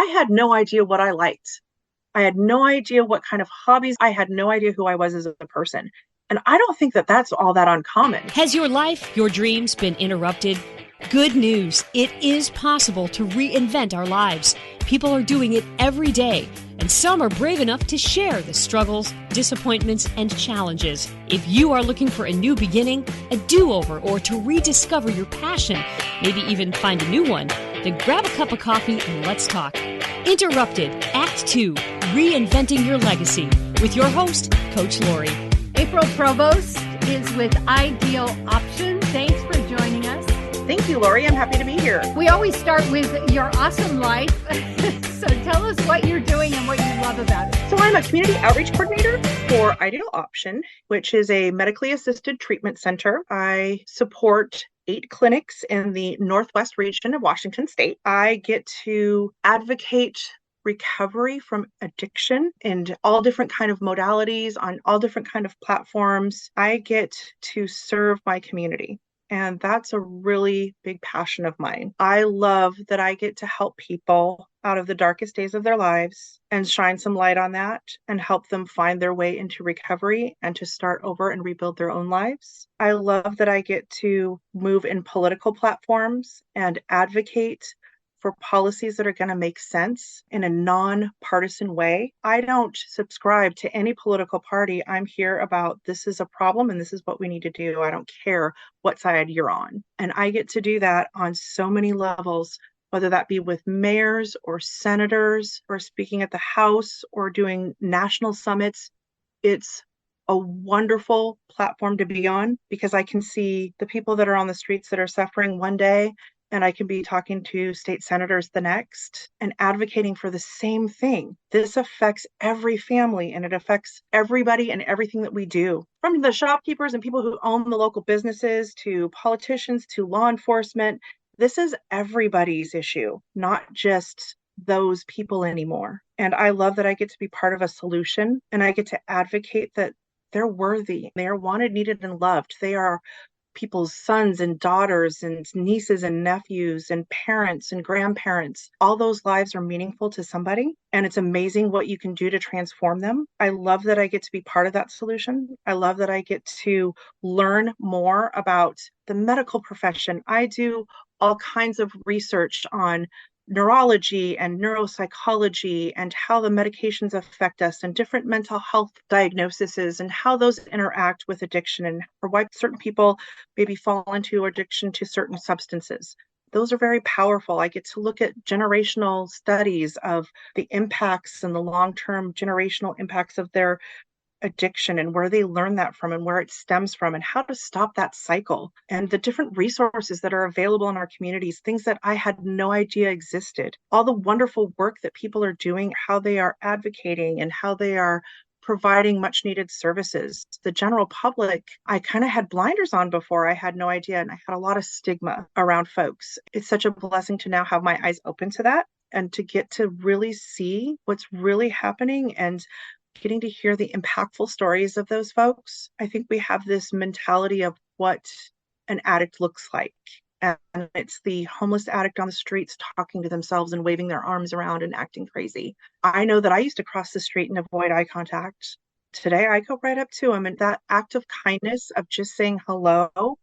had no idea what I liked. I had no idea what kind of hobbies. I had no idea who I was as a person. And I don't think that that's all that uncommon. Has your life, your dreams been interrupted? Good news. It is possible to reinvent our lives. People are doing it every day, and some are brave enough to share the struggles, disappointments, and challenges. If you are looking for a new beginning, a do-over, or to rediscover your passion, maybe even find a new one, then grab a cup of coffee and let's talk. Interrupted, Act 2, Reinventing Your Legacy, with your host, Coach Lori. April Provost is with Ideal Option. Thanks for joining us. Thank you, Lori. I'm happy to be here. We always start with your awesome life. So tell us what you're doing and what you love about it. So I'm a community outreach coordinator for Ideal Option, which is a medically assisted treatment center. I support 8 clinics in the Northwest region of Washington State. I get to advocate recovery from addiction and all different kind of modalities on all different kind of platforms. I get to serve my community. And that's a really big passion of mine. I love that I get to help people out of the darkest days of their lives and shine some light on that and help them find their way into recovery and to start over and rebuild their own lives. I love that I get to move in political platforms and advocate for policies that are going to make sense in a non-partisan way. I don't subscribe to any political party. I'm here about this is a problem and this is what we need to do. I don't care what side you're on. And I get to do that on so many levels, whether that be with mayors or senators or speaking at the House or doing national summits. It's a wonderful platform to be on because I can see the people that are on the streets that are suffering one day, and I can be talking to state senators the next and advocating for the same thing. This affects every family and it affects everybody and everything that we do. From the shopkeepers and people who own the local businesses to politicians to law enforcement, this is everybody's issue, not just those people anymore. And I love that I get to be part of a solution and I get to advocate that they're worthy. They are wanted, needed, and loved. They are people's sons and daughters and nieces and nephews and parents and grandparents. All those lives are meaningful to somebody, and it's amazing what you can do to transform them. I love that I get to be part of that solution. I love that I get to learn more about the medical profession. I do all kinds of research on neurology and neuropsychology and how the medications affect us and different mental health diagnoses and how those interact with addiction and or why certain people maybe fall into addiction to certain substances. Those are very powerful. I get to look at generational studies of the impacts and the long-term generational impacts of their addiction and where they learn that from and where it stems from and how to stop that cycle and the different resources that are available in our communities, things that I had no idea existed, all the wonderful work that people are doing, how they are advocating and how they are providing much needed services. The general public, I kind of had blinders on before. I had no idea and I had a lot of stigma around folks. It's such a blessing to now have my eyes open to that and to get to really see what's really happening and getting to hear the impactful stories of those folks. I think we have this mentality of what an addict looks like. And it's the homeless addict on the streets talking to themselves and waving their arms around and acting crazy. I know that I used to cross the street and avoid eye contact. Today, I go right up to them. And that act of kindness of just saying hello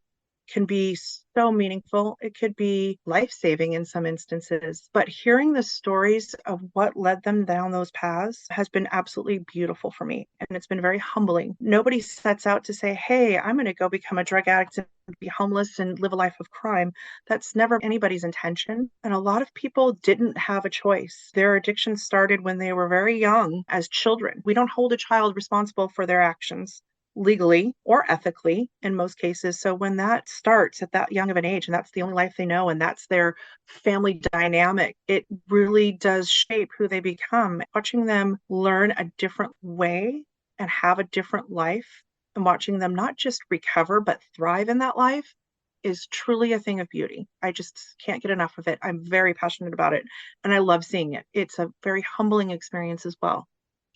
can be so meaningful. It could be life-saving in some instances. But hearing the stories of what led them down those paths has been absolutely beautiful for me. And it's been very humbling. Nobody sets out to say, hey, I'm going to go become a drug addict and be homeless and live a life of crime. That's never anybody's intention. And a lot of people didn't have a choice. Their addiction started when they were very young as children. We don't hold a child responsible for their actions legally or ethically in most cases. So when that starts at that young of an age, and that's the only life they know, and that's their family dynamic, it really does shape who they become. Watching them learn a different way and have a different life, and watching them not just recover, but thrive in that life is truly a thing of beauty. I just can't get enough of it. I'm very passionate about it, and I love seeing it. It's a very humbling experience as well.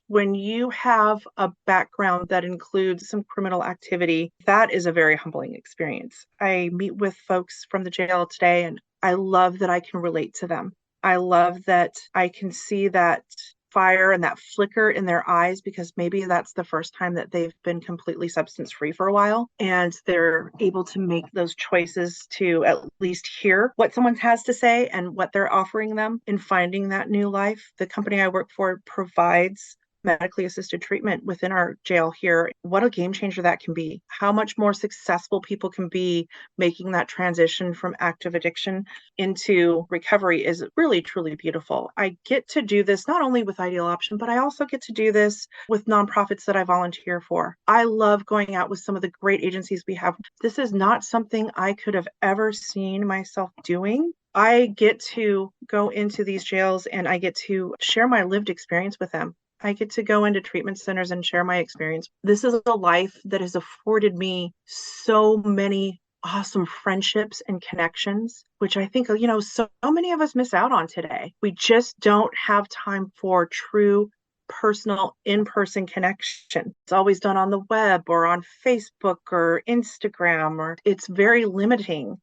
When you have a background that includes some criminal activity, that is a very humbling experience. I meet with folks from the jail today, and I love that I can relate to them. I love that I can see that fire and that flicker in their eyes because maybe that's the first time that they've been completely substance free for a while and they're able to make those choices to at least hear what someone has to say and what they're offering them in finding that new life. The company I work for provides medically assisted treatment within our jail here. What a game changer that can be. How much more successful people can be making that transition from active addiction into recovery is really, truly beautiful. I get to do this not only with Ideal Option, but I also get to do this with nonprofits that I volunteer for. I love going out with some of the great agencies we have. This is not something I could have ever seen myself doing. I get to go into these jails and I get to share my lived experience with them. I get to go into treatment centers and share my experience. This is a life that has afforded me so many awesome friendships and connections, which I think, so many of us miss out on today. We just don't have time for true personal in-person connection. It's always done on the web or on Facebook or Instagram, or it's very limiting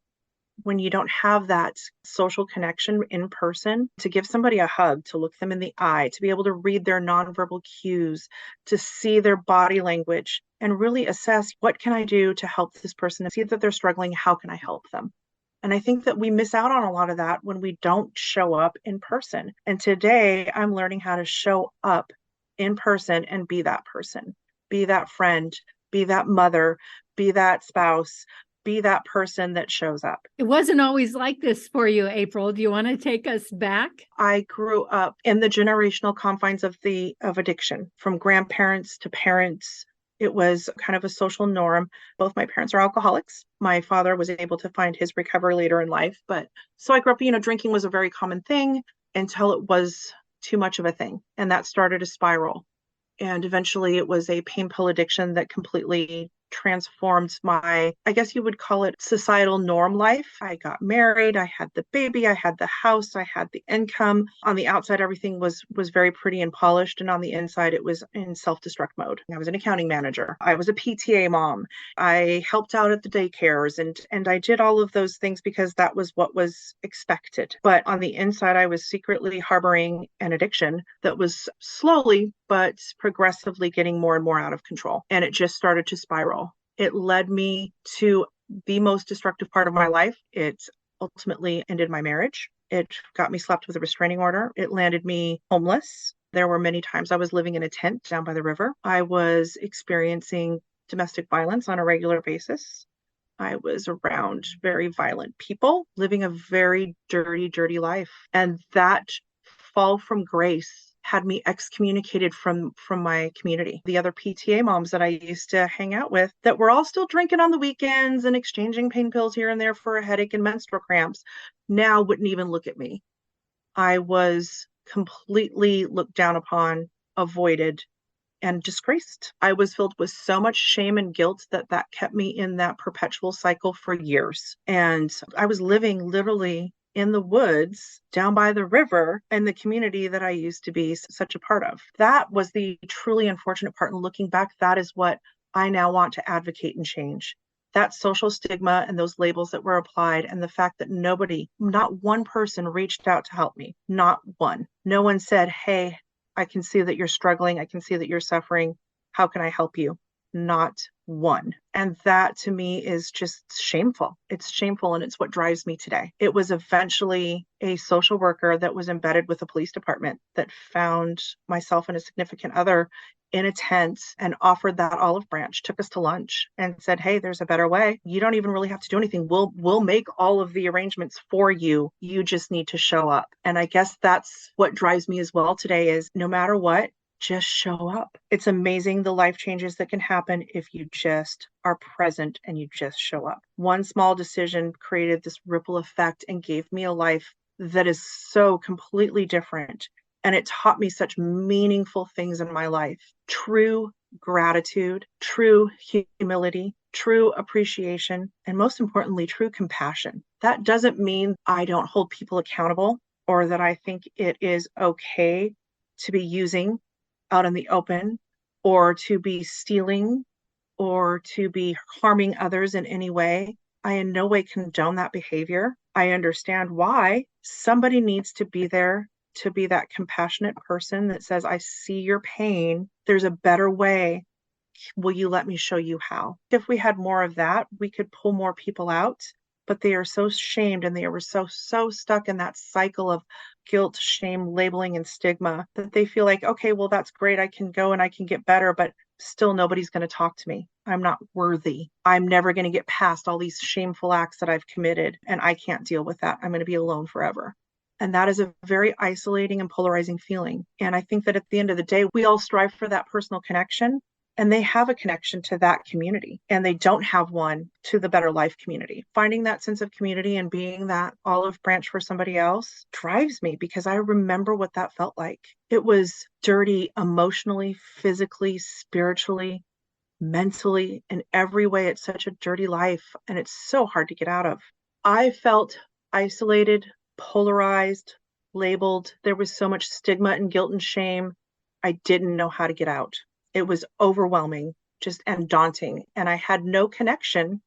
when you don't have that social connection in person, to give somebody a hug, to look them in the eye, to be able to read their nonverbal cues, to see their body language and really assess what can I do to help this person, see that they're struggling, how can I help them? And I think that we miss out on a lot of that when we don't show up in person. And today I'm learning how to show up in person and be that person, be that friend, be that mother, be that spouse, be that person that shows up. It wasn't always like this for you, April. Do you want to take us back? I grew up in the generational confines of addiction, from grandparents to parents. It was kind of a social norm. Both my parents are alcoholics. My father was able to find his recovery later in life. But so I grew up, drinking was a very common thing until it was too much of a thing. And that started a spiral. And eventually it was a pain pill addiction that completely transformed my, I guess you would call it, societal norm life. I got married, I had the baby, I had the house, I had the income. On the outside, everything was very pretty and polished. And on the inside, it was in self-destruct mode. I was an accounting manager. I was a PTA mom. I helped out at the daycares and I did all of those things because that was what was expected. But on the inside, I was secretly harboring an addiction that was slowly but progressively getting more and more out of control. And it just started to spiral. It led me to the most destructive part of my life. It ultimately ended my marriage. It got me slapped with a restraining order. It landed me homeless. There were many times I was living in a tent down by the river. I was experiencing domestic violence on a regular basis. I was around very violent people, living a very dirty, dirty life. And that fall from grace had me excommunicated from my community. The other PTA moms that I used to hang out with that were all still drinking on the weekends and exchanging pain pills here and there for a headache and menstrual cramps now wouldn't even look at me. I was completely looked down upon, avoided, and disgraced. I was filled with so much shame and guilt that kept me in that perpetual cycle for years. And I was living literally in the woods down by the river in the community that I used to be such a part of. That was the truly unfortunate part. And looking back, that is what I now want to advocate and change. That social stigma and those labels that were applied, and the fact that nobody, not one person reached out to help me, not one. No one said, hey, I can see that you're struggling. I can see that you're suffering. How can I help you? Not one. And that to me is just shameful. It's shameful, and it's what drives me today. It was eventually a social worker that was embedded with the police department that found myself and a significant other in a tent and offered that olive branch, took us to lunch and said, hey, there's a better way. You don't even really have to do anything. We'll make all of the arrangements for you. You just need to show up. And I guess that's what drives me as well today is no matter what, just show up. It's amazing the life changes that can happen if you just are present and you just show up. One small decision created this ripple effect and gave me a life that is so completely different. And it taught me such meaningful things in my life. True gratitude, true humility, true appreciation, and most importantly, true compassion. That doesn't mean I don't hold people accountable or that I think it is okay to be using out in the open or to be stealing or to be harming others in any way. I in no way condone that behavior. I understand why. Somebody needs to be there to be that compassionate person that says, I see your pain. There's a better way. Will you let me show you how? If we had more of that, we could pull more people out. But they are so shamed and they were so stuck in that cycle of guilt, shame, labeling, and stigma that they feel like, okay, well, that's great. I can go and I can get better, but still nobody's going to talk to me. I'm not worthy. I'm never going to get past all these shameful acts that I've committed, and I can't deal with that. I'm going to be alone forever. And that is a very isolating and polarizing feeling. And I think that at the end of the day, we all strive for that personal connection, and they have a connection to that community and they don't have one to the Better Life community. Finding that sense of community and being that olive branch for somebody else drives me because I remember what that felt like. It was dirty emotionally, physically, spiritually, mentally, in every way. It's such a dirty life and it's so hard to get out of. I felt isolated, polarized, labeled. There was so much stigma and guilt and shame. I didn't know how to get out. It was overwhelming, just and daunting. And I had no connection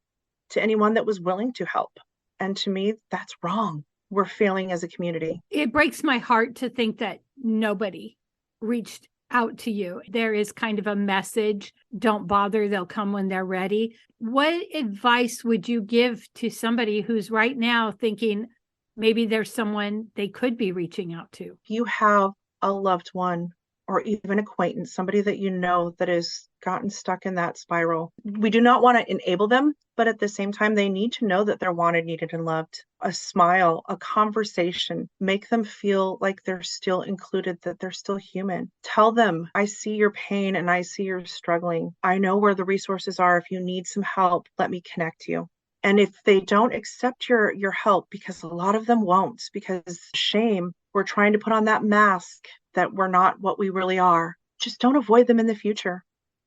to anyone that was willing to help. And to me, that's wrong. We're failing as a community. It breaks my heart to think that nobody reached out to you. There is kind of a message, don't bother, they'll come when they're ready. What advice would you give to somebody who's right now thinking maybe there's someone they could be reaching out to? You have a loved one or even acquaintance, somebody that you know that has gotten stuck in that spiral. We do not want to enable them, but at the same time, they need to know that they're wanted, needed, and loved. A smile, a conversation, make them feel like they're still included, that they're still human. Tell them, I see your pain and I see you're struggling. I know where the resources are. If you need some help, let me connect you. And if they don't accept your help, because a lot of them won't, because shame, we're trying to put on that mask that we're not what we really are. Just don't avoid them in the future.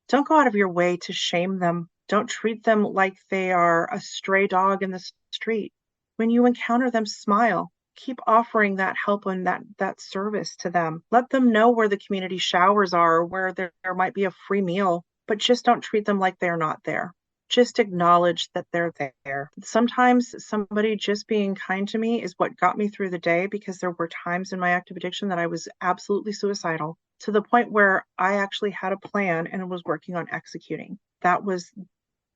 Don't go out of your way to shame them. Don't treat them like they are a stray dog in the street. When you encounter them, smile. Keep offering that help and that service to them. Let them know where the community showers are, where there might be a free meal, but just don't treat them like they're not there. Just acknowledge that they're there. Sometimes somebody just being kind to me is what got me through the day, because there were times in my active addiction that I was absolutely suicidal, to the point where I actually had a plan and was working on executing. That was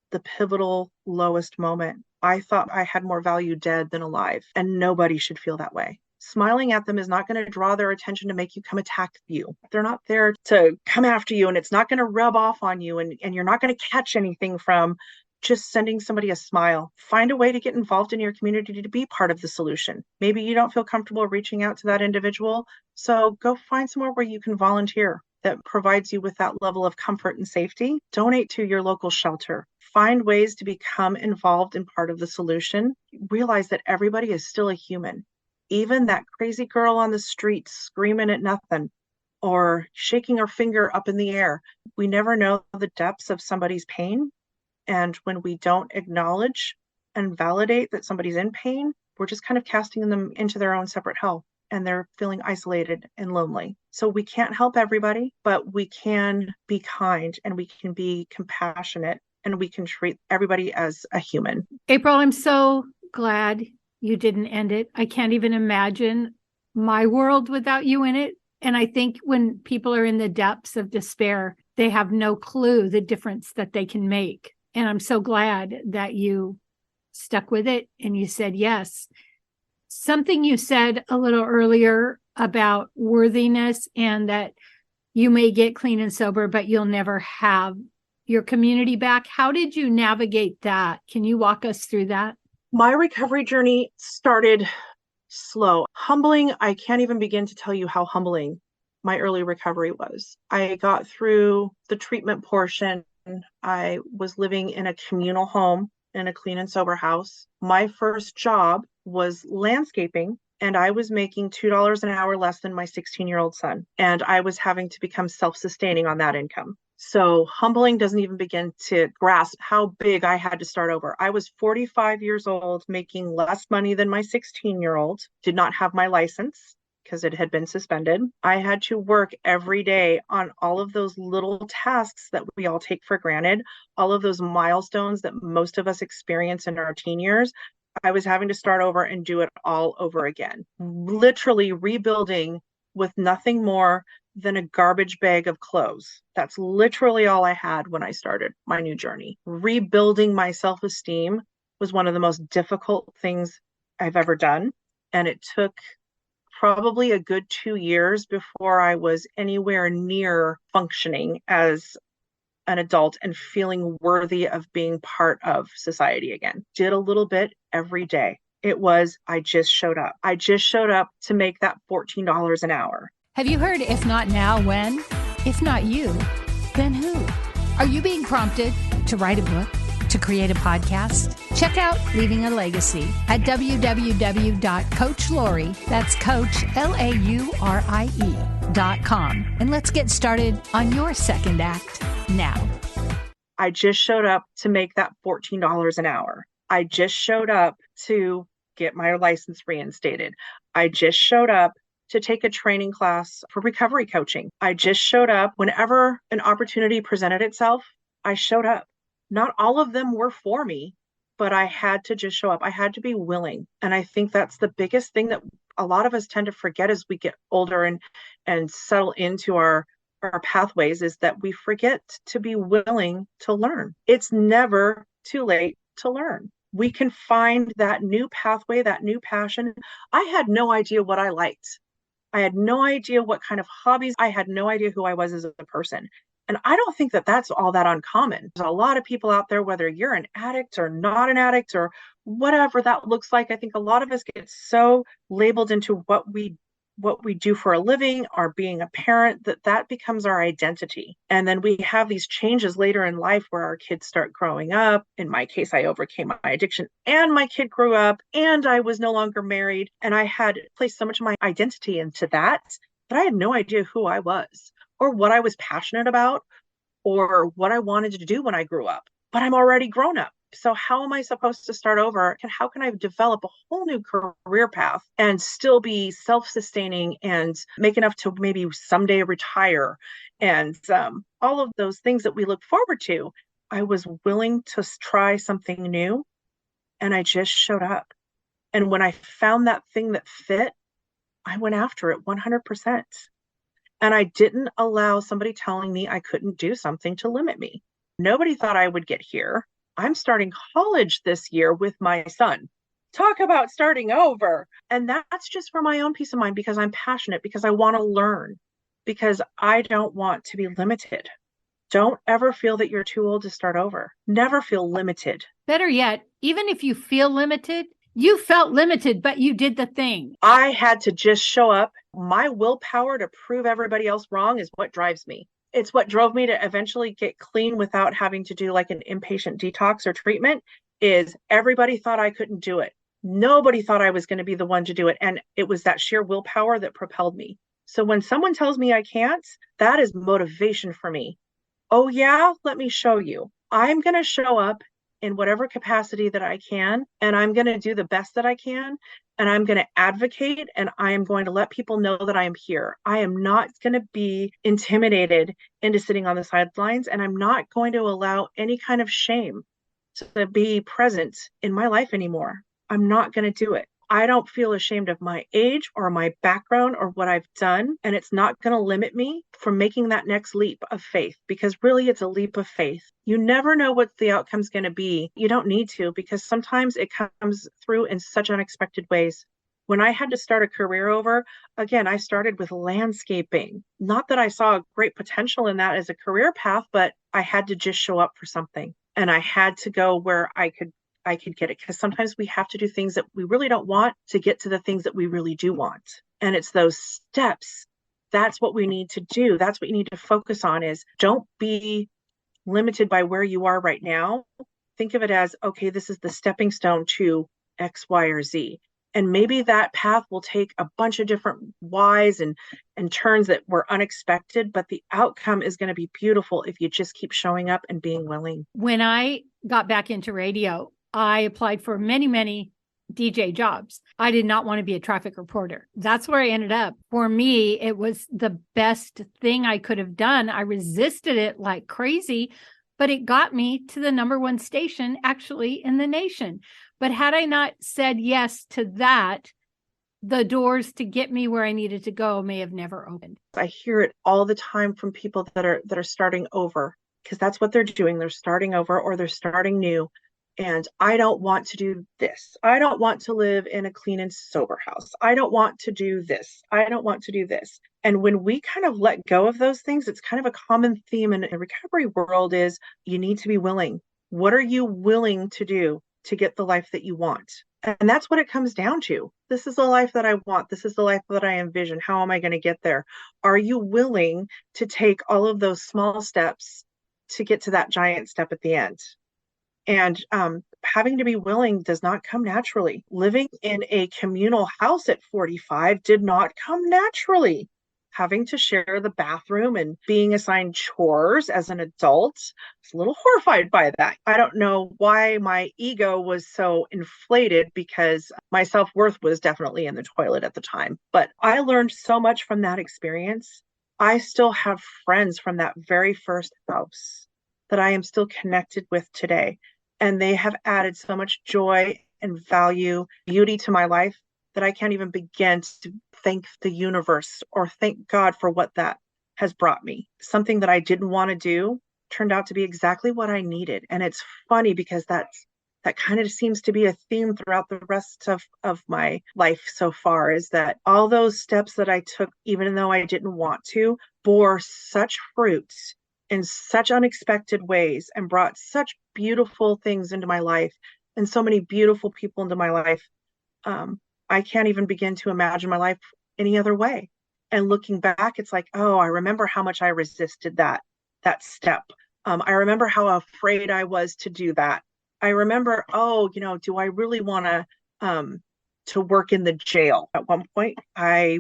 the pivotal lowest moment. I thought I had more value dead than alive, and nobody should feel that way. Smiling at them is not going to draw their attention to make you come attack you. They're not there to come after you, and it's not going to rub off on you, and you're not going to catch anything from just sending somebody a smile. Find a way to get involved in your community to be part of the solution. Maybe you don't feel comfortable reaching out to that individual, so go find somewhere where you can volunteer that provides you with that level of comfort and safety. Donate to your local shelter. Find ways to become involved in part of the solution. Realize that everybody is still a human. Even that crazy girl on the street screaming at nothing or shaking her finger up in the air. We never know the depths of somebody's pain. And when we don't acknowledge and validate that somebody's in pain, we're just kind of casting them into their own separate hell, and they're feeling isolated and lonely. So we can't help everybody, but we can be kind and we can be compassionate and we can treat everybody as a human. April, I'm so glad you didn't end it. I can't even imagine my world without you in it. And I think when people are in the depths of despair, they have no clue the difference that they can make. And I'm so glad that you stuck with it and you said yes. Something you said a little earlier about worthiness and that you may get clean and sober, but you'll never have your community back. How did you navigate that? Can you walk us through that? My recovery journey started slow. Humbling, I can't even begin to tell you how humbling my early recovery was. I got through the treatment portion. I was living in a communal home in a clean and sober house. My first job was landscaping, and I was making $2 an hour less than my 16-year-old son. And I was having to become self-sustaining on that income. So humbling doesn't even begin to grasp how big I had to start over. I was 45 years old, making less money than my 16-year-old, did not have my license because it had been suspended. I had to work every day on all of those little tasks that we all take for granted, all of those milestones that most of us experience in our teen years. I was having to start over and do it all over again, literally rebuilding with nothing more than a garbage bag of clothes. That's literally all I had when I started my new journey. Rebuilding my self-esteem was one of the most difficult things I've ever done. And it took probably a good 2 years before I was anywhere near functioning as an adult and feeling worthy of being part of society again. Did a little bit every day. It was, I just showed up. I just showed up to make that $14 an hour. Have you heard if not now, when? If not you, then who? Are you being prompted to write a book, to create a podcast? Check out Leaving a Legacy at www.coachlaurie, that's Coach, LAURIE.com. And let's get started on your second act now. I just showed up to make that $14 an hour. I just showed up to get my license reinstated. I just showed up to take a training class for recovery coaching. I just showed up whenever an opportunity presented itself. I showed up. Not all of them were for me, but I had to just show up. I had to be willing. And I think that's the biggest thing that a lot of us tend to forget as we get older and settle into our pathways, is that we forget to be willing to learn. It's never too late to learn. We can find that new pathway, that new passion. I had no idea what I liked. I had no idea what kind of hobbies. I had no idea who I was as a person. And I don't think that that's all that uncommon. There's a lot of people out there, whether you're an addict or not an addict or whatever that looks like. I think a lot of us get so labeled into what we do for a living or being a parent that becomes our identity. And then we have these changes later in life where our kids start growing up. In my case, I overcame my addiction and my kid grew up and I was no longer married. And I had placed so much of my identity into that I had no idea who I was or what I was passionate about or what I wanted to do when I grew up. But I'm already grown up. So how am I supposed to start over? And how can I develop a whole new career path and still be self-sustaining and make enough to maybe someday retire? And all of those things that we look forward to. I was willing to try something new and I just showed up. And when I found that thing that fit, I went after it 100%. And I didn't allow somebody telling me I couldn't do something to limit me. Nobody thought I would get here. I'm starting college this year with my son. Talk about starting over. And that's just for my own peace of mind, because I'm passionate, because I want to learn, because I don't want to be limited. Don't ever feel that you're too old to start over. Never feel limited. Better yet, even if you feel limited, you felt limited, but you did the thing. I had to just show up. My willpower to prove everybody else wrong is what drives me. It's what drove me to eventually get clean without having to do like an inpatient detox or treatment. Is everybody thought I couldn't do it. Nobody thought I was going to be the one to do it. And it was that sheer willpower that propelled me. So when someone tells me I can't, that is motivation for me. Oh yeah, let me show you. I'm going to show up in whatever capacity that I can, and I'm going to do the best that I can, and I'm going to advocate, and I am going to let people know that I am here. I am not going to be intimidated into sitting on the sidelines, and I'm not going to allow any kind of shame to be present in my life anymore. I'm not going to do it. I don't feel ashamed of my age or my background or what I've done, and it's not going to limit me from making that next leap of faith, because really it's a leap of faith. You never know what the outcome's going to be. You don't need to, because sometimes it comes through in such unexpected ways. When I had to start a career over, again, I started with landscaping. Not that I saw great potential in that as a career path, but I had to just show up for something, and I had to go where I could get it, because sometimes we have to do things that we really don't want to get to the things that we really do want. And it's those steps. That's what we need to do. That's what you need to focus on, is don't be limited by where you are right now. Think of it as, okay, this is the stepping stone to X, Y, or Z. And maybe that path will take a bunch of different Ys and turns that were unexpected, but the outcome is going to be beautiful if you just keep showing up and being willing. When I got back into radio, I applied for many, many DJ jobs. I did not want to be a traffic reporter. That's where I ended up. For me, it was the best thing I could have done. I resisted it like crazy, but it got me to the #1 station actually in the nation. But had I not said yes to that, the doors to get me where I needed to go may have never opened. I hear it all the time from people that are starting over, because that's what they're doing. They're starting over or they're starting new. And I don't want to do this. I don't want to live in a clean and sober house. I don't want to do this. I don't want to do this. And when we kind of let go of those things, it's kind of a common theme in the recovery world is you need to be willing. What are you willing to do to get the life that you want? And that's what it comes down to. This is the life that I want. This is the life that I envision. How am I going to get there? Are you willing to take all of those small steps to get to that giant step at the end? And having to be willing does not come naturally. Living in a communal house at 45 did not come naturally. Having to share the bathroom and being assigned chores as an adult, I was a little horrified by that. I don't know why my ego was so inflated because my self-worth was definitely in the toilet at the time. But I learned so much from that experience. I still have friends from that very first house that I am still connected with today. And they have added so much joy and value, beauty to my life that I can't even begin to thank the universe or thank God for what that has brought me. Something that I didn't want to do turned out to be exactly what I needed. And it's funny because that kind of seems to be a theme throughout the rest of my life so far, is that all those steps that I took, even though I didn't want to, bore such fruits in such unexpected ways and brought such beautiful things into my life and so many beautiful people into my life. I can't even begin to imagine my life any other way. And looking back, it's like, oh, I remember how much I resisted that step. I remember how afraid I was to do that. I remember, do I really want to work in the jail? At one point, I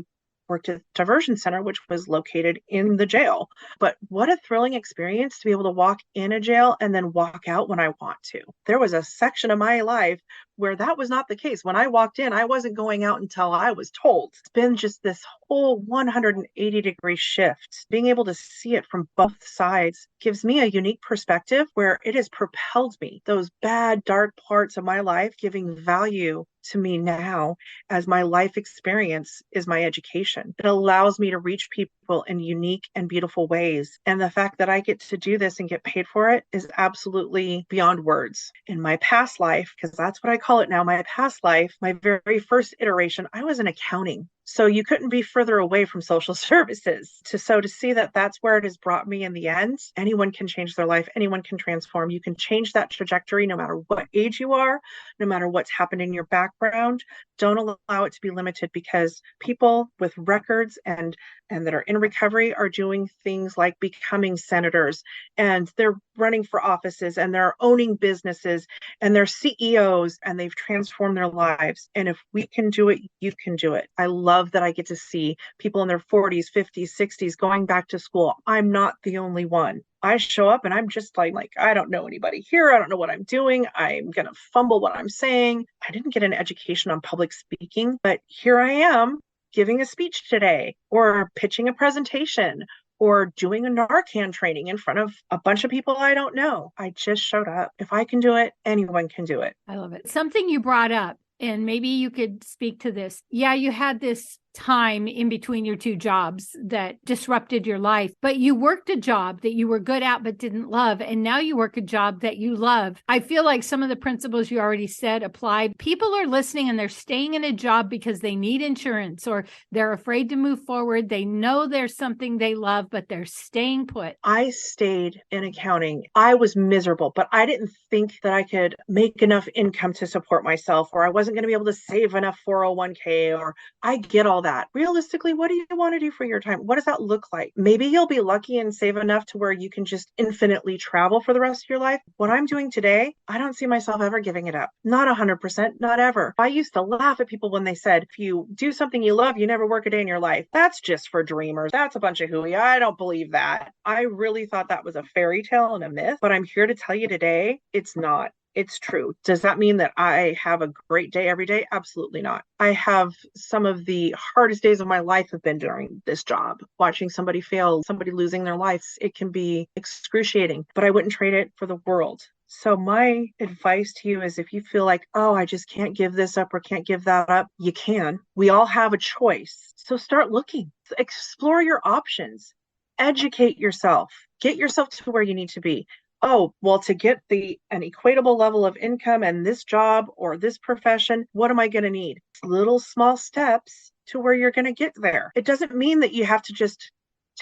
worked at a diversion center, which was located in the jail. But what a thrilling experience to be able to walk in a jail and then walk out when I want to. There was a section of my life where that was not the case. When I walked in, I wasn't going out until I was told. It's been just this whole 180-degree shift. Being able to see it from both sides gives me a unique perspective where it has propelled me. Those bad, dark parts of my life giving value to me now as my life experience is my education. It allows me to reach people in unique and beautiful ways. And the fact that I get to do this and get paid for it is absolutely beyond words. In my past life, because that's what I call it now, my past life, my very first iteration, I was in accounting. So you couldn't be further away from social services. So to see that that's where it has brought me in the end, anyone can change their life. Anyone can transform. You can change that trajectory no matter what age you are, no matter what's happened in your background. Don't allow it to be limited, because people with records and that are in recovery are doing things like becoming senators, and they're running for offices, and they're owning businesses, and they're CEOs, and they've transformed their lives. And if we can do it, you can do it. I love that I get to see people in their 40s, 50s, 60s going back to school. I'm not the only one. I show up and I'm just like, I don't know anybody here. I don't know what I'm doing. I'm going to fumble what I'm saying. I didn't get an education on public speaking, but here I am giving a speech today, or pitching a presentation, or doing a Narcan training in front of a bunch of people I don't know. I just showed up. If I can do it, anyone can do it. I love it. Something you brought up, and maybe you could speak to this. Yeah, you had this time in between your two jobs that disrupted your life, but you worked a job that you were good at but didn't love, and now you work a job that you love. I feel like some of the principles you already said applied. People are listening and they're staying in a job because they need insurance, or they're afraid to move forward. They know there's something they love, but they're staying put. I stayed in accounting. I was miserable, but I didn't think that I could make enough income to support myself, or I wasn't going to be able to save enough 401k, or I get all that. Realistically, what do you want to do for your time? What does that look like? Maybe you'll be lucky and save enough to where you can just infinitely travel for the rest of your life. What I'm doing today, I don't see myself ever giving it up. Not 100%, not ever. I used to laugh at people when they said, if you do something you love, you never work a day in your life. That's just for dreamers. That's a bunch of hooey. I don't believe that. I really thought that was a fairy tale and a myth, but I'm here to tell you today, it's not. It's true. Does that mean that I have a great day every day? Absolutely not. I have some of the hardest days of my life have been during this job. Watching somebody fail, somebody losing their lives, it can be excruciating, but I wouldn't trade it for the world. So my advice to you is if you feel like, oh, I just can't give this up or can't give that up, you can. We all have a choice. So start looking, explore your options, educate yourself, get yourself to where you need to be. Oh, well, to get an equatable level of income and this job or this profession, what am I going to need? Little small steps to where you're going to get there. It doesn't mean that you have to just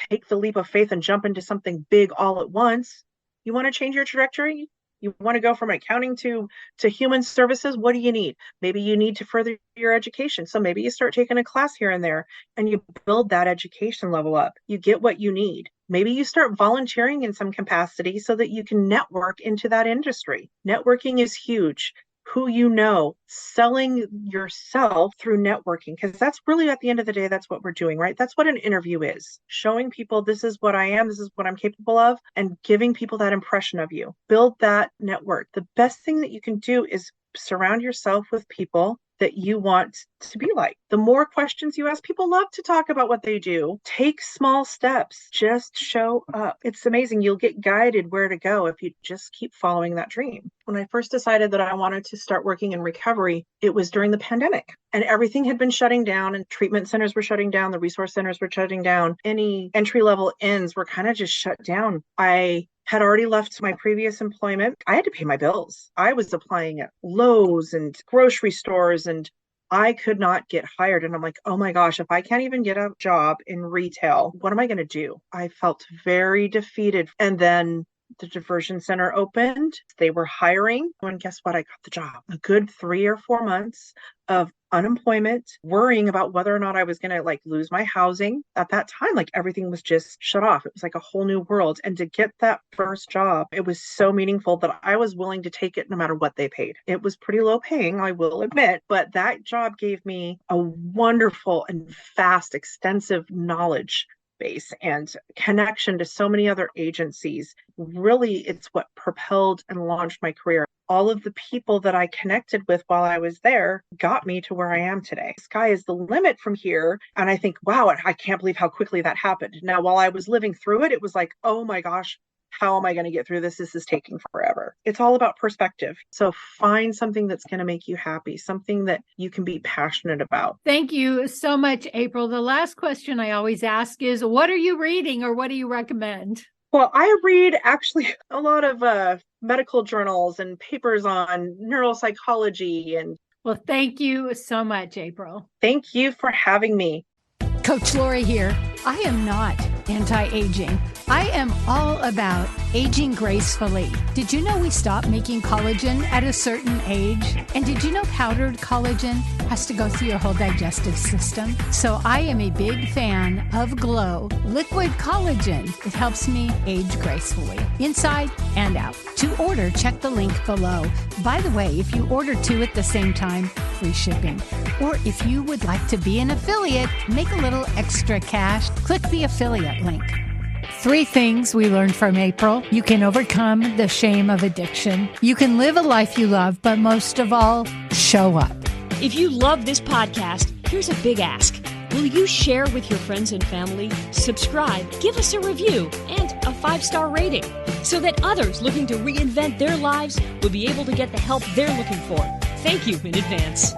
take the leap of faith and jump into something big all at once. You want to change your trajectory? You want to go from accounting to human services? What do you need? Maybe you need to further your education. So maybe you start taking a class here and there and you build that education level up. You get what you need. Maybe you start volunteering in some capacity so that you can network into that industry. Networking is huge. Who you know, selling yourself through networking, because that's really at the end of the day, that's what we're doing, right? That's what an interview is. Showing people this is what I am, this is what I'm capable of, and giving people that impression of you. Build that network. The best thing that you can do is surround yourself with people that you want to be like. The more questions you ask, people love to talk about what they do. Take small steps. Just show up. It's amazing. You'll get guided where to go if you just keep following that dream. When I first decided that I wanted to start working in recovery, it was during the pandemic and everything had been shutting down and treatment centers were shutting down. The resource centers were shutting down. Any entry-level inns were kind of just shut down. I had already left my previous employment. I had to pay my bills. I was applying at Lowe's and grocery stores and I could not get hired. And I'm like, oh my gosh, if I can't even get a job in retail, what am I going to do? I felt very defeated. And then the diversion center opened. They were hiring. And guess what? I got the job. A good 3 or 4 months of unemployment, worrying about whether or not I was going to lose my housing. At that time, everything was just shut off. It was like a whole new world. And to get that first job, it was so meaningful that I was willing to take it no matter what they paid. It was pretty low paying, I will admit, but that job gave me a wonderful and vast, extensive knowledge base and connection to so many other agencies. Really, it's what propelled and launched my career. All of the people that I connected with while I was there got me to where I am today. Sky is the limit from here. And I think, wow, I can't believe how quickly that happened. Now, while I was living through it, it was like, oh my gosh, how am I going to get through this? This is taking forever. It's all about perspective. So find something that's going to make you happy, something that you can be passionate about. Thank you so much, April. The last question I always ask is, what are you reading or what do you recommend? Well, I read actually a lot of medical journals and papers on neuropsychology. Well, thank you so much, April. Thank you for having me. Coach Lori here. I am not anti-aging. I am all about aging gracefully. Did you know we stop making collagen at a certain age? And did you know powdered collagen has to go through your whole digestive system? So I am a big fan of Glow Liquid Collagen. It helps me age gracefully, inside and out. To order, check the link below. By the way, if you order 2 at the same time, free shipping. Or if you would like to be an affiliate, make a little extra cash, click the affiliate link. 3 things we learned from April. You can overcome the shame of addiction. You can live a life you love, but most of all, show up. If you love this podcast, here's a big ask. Will you share with your friends and family, subscribe, give us a review, and a 5-star rating so that others looking to reinvent their lives will be able to get the help they're looking for? Thank you in advance.